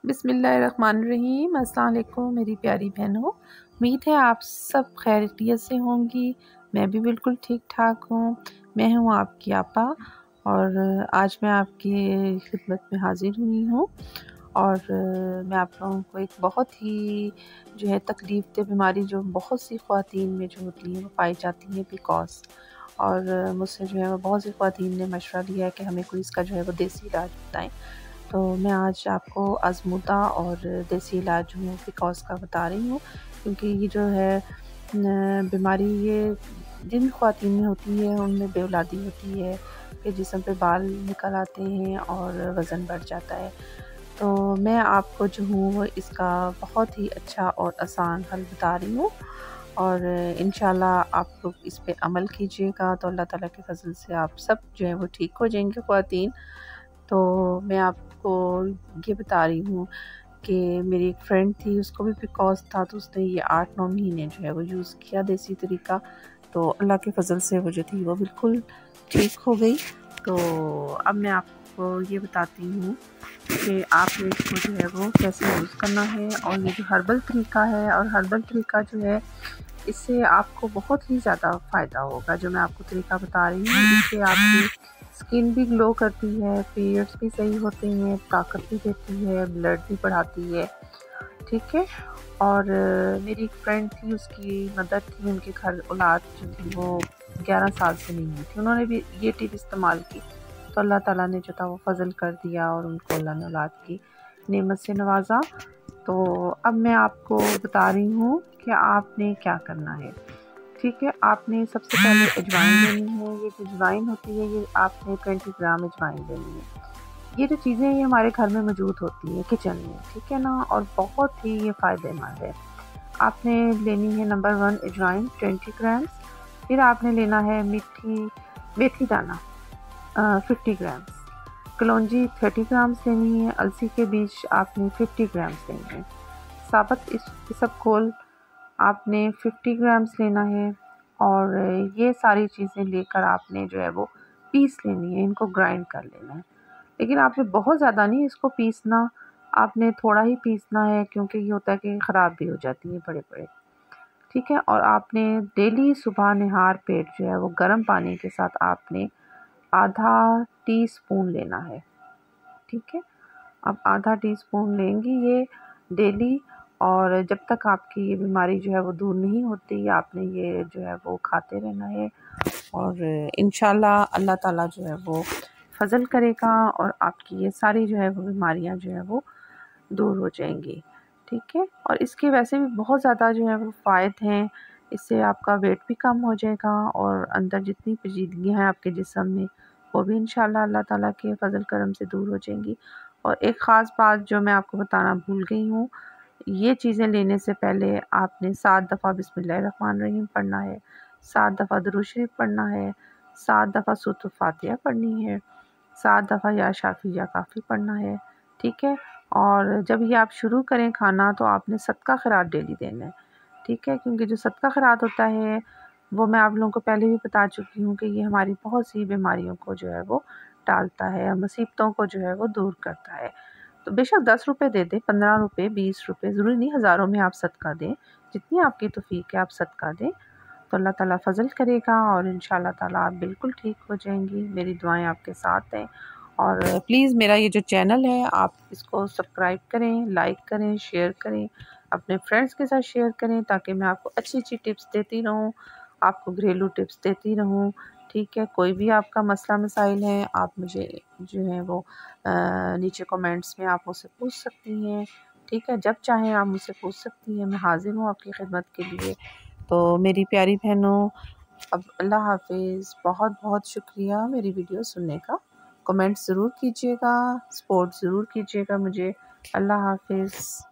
बिस्मिल्लाहिर्रहमानिर्रहीम। अस्सलाम वालेकुम मेरी प्यारी बहनों, उम्मीद है आप सब खैरियत से होंगी। मैं भी बिल्कुल ठीक ठाक हूँ। मैं हूँ आपकी आपा और आज मैं आपकी खिदमत में हाज़िर हुई हूँ और मैं आप लोगों को एक बहुत ही जो है तकलीफ़ दे बीमारी जो बहुत सी ख़वातीन में जो होती है वो पाई जाती है पीकॉस, और मुझसे जो है वो बहुत सी ख़वातीन ने मशवरा लिया है कि हमें कोई इसका जो है वो देसी इलाज बताएं। तो मैं आज आपको आज़मूदा और देसी इलाज जो है पीकॉस का बता रही हूँ, क्योंकि ये जो है बीमारी ये जिन ख़वातीन में होती है उनमें बेऔलादी होती है, फिर जिस्म पे बाल निकल आते हैं और वज़न बढ़ जाता है। तो मैं आपको जो हूँ वो इसका बहुत ही अच्छा और आसान हल बता रही हूँ और इंशाल्लाह आप लोग इस पे अमल कीजिएगा तो अल्लाह ताला के फ़ज़ल से आप सब जो है वो ठीक हो जाएंगे ख़वातीन। तो मैं आपको ये बता रही हूँ कि मेरी एक फ्रेंड थी, उसको भी पीकॉस था, तो उसने ये 8-9 महीने जो है वो यूज़ किया देसी तरीका, तो अल्लाह के फ़ज़ल से वो जो थी वो बिल्कुल ठीक हो गई। तो अब मैं आपको ये बताती हूँ कि आपने इसको जो है वो कैसे यूज़ करना है, और ये जो हर्बल तरीका है और हर्बल तरीका जो है इससे आपको बहुत ही ज़्यादा फ़ायदा होगा। जो मैं आपको तरीका बता रही हूँ इससे आपकी स्किन भी ग्लो करती है, पीरियड्स भी सही होते हैं, ताकत भी देती है, ब्लड भी बढ़ाती है, ठीक है। और मेरी एक फ्रेंड थी, उसकी मदर थी, उनके घर औलाद जो थी वो 11 साल से नहीं हुई थी, उन्होंने भी ये टिप इस्तेमाल की तो अल्लाह ताला ने जो था वो फ़ज़ल कर दिया और उनको अल्लाह ने औलाद की नेमत से नवाजा। तो अब मैं आपको बता रही हूँ कि आपने क्या करना है, ठीक है। आपने सबसे पहले अजवाइन लेनी है। ये जो अजवाइन होती है ये आपने 20 ग्राम अजवाइन लेनी है। ये जो चीज़ें ये हमारे घर में मौजूद होती हैं किचन में, ठीक है ना, और बहुत ही ये फ़ायदेमंद है। आपने लेनी है नंबर 1 अजवाइन 20 ग्राम्स। फिर आपने लेना है मीठी मेथी दाना 50 ग्राम्स, कलौंजी 30 ग्राम्स लेनी है, अलसी के बीज आपने 50 ग्राम्स लेने हैं, साबुत इसबगोल आपने 50 ग्राम्स लेना है। और ये सारी चीज़ें लेकर आपने जो है वो पीस लेनी है, इनको ग्राइंड कर लेना है। लेकिन आपने बहुत ज़्यादा नहीं इसको पीसना, आपने थोड़ा ही पीसना है, क्योंकि ये होता है कि ख़राब भी हो जाती है बड़े-बड़े, ठीक है। और आपने डेली सुबह निहार पेट जो है वो गर्म पानी के साथ आपने आधा टीस्पून लेना है, ठीक है। आप आधा टीस्पून लेंगी ये डेली, और जब तक आपकी ये बीमारी जो है वो दूर नहीं होती आपने ये जो है वो खाते रहना है, और इंशाल्लाह अल्लाह ताला जो है वो फ़ज़ल करेगा और आपकी ये सारी जो है वो बीमारियां जो है वो दूर हो जाएंगी, ठीक है। और इसके वैसे भी बहुत ज़्यादा जो है वो फ़ायदे हैं। इससे आपका वेट भी कम हो जाएगा और अंदर जितनी पेचीदगियाँ हैं आपके जिस्म में वो भी इंशाल्लाह अल्लाह ताला के फ़ज़ल करम से दूर हो जाएंगी। और एक ख़ास बात जो मैं आपको बताना भूल गई हूँ, ये चीज़ें लेने से पहले आपने 7 दफ़ा बिस्मिल्लाहिर्रहमानिर्रहीम पढ़ना है, 7 दफ़ा दुरूद शरीफ पढ़ना है, 7 दफ़ा सूरत फातिहा पढ़नी है, 7 दफ़ा या शाफ़ी या काफ़ी पढ़ना है, ठीक है। और जब ये आप शुरू करें खाना तो आपने सदका खैरात डेली देना है, ठीक है, क्योंकि जो सदका खैरात होता है वो मैं आप लोगों को पहले भी बता चुकी हूँ कि ये हमारी बहुत सी बीमारियों को जो है वो टालता है, मुसीबतों को जो है वो दूर करता है। तो बेशक 10 रुपये दे दें, 15 रुपये, 20 रुपये, ज़रूरी नहीं हज़ारों में आप सदका दें, जितनी आपकी तौफ़ीक है आप सदका दें, तो अल्लाह ताला फ़ज़ल करेगा और इंशाअल्लाह ताला आप बिल्कुल ठीक हो जाएंगी। मेरी दुआएं आपके साथ हैं। और प्लीज़ मेरा ये जो चैनल है आप इसको सब्सक्राइब करें, लाइक करें, शेयर करें, अपने फ्रेंड्स के साथ शेयर करें, ताकि मैं आपको अच्छी-अच्छी टिप्स देती रहूँ, आपको घरेलू टिप्स देती रहूँ, ठीक है। कोई भी आपका मसला मसाइल है आप मुझे जो है वो नीचे कमेंट्स में आप मुझसे पूछ सकती हैं, ठीक है। जब चाहें आप मुझसे पूछ सकती हैं, मैं हाज़िर हूँ आपकी खिदमत के लिए। तो मेरी प्यारी बहनों, अब अल्लाह हाफ़िज़। बहुत-बहुत शुक्रिया मेरी वीडियो सुनने का। कमेंट ज़रूर कीजिएगा, सपोर्ट ज़रूर कीजिएगा मुझे। अल्लाह हाफ़िज़।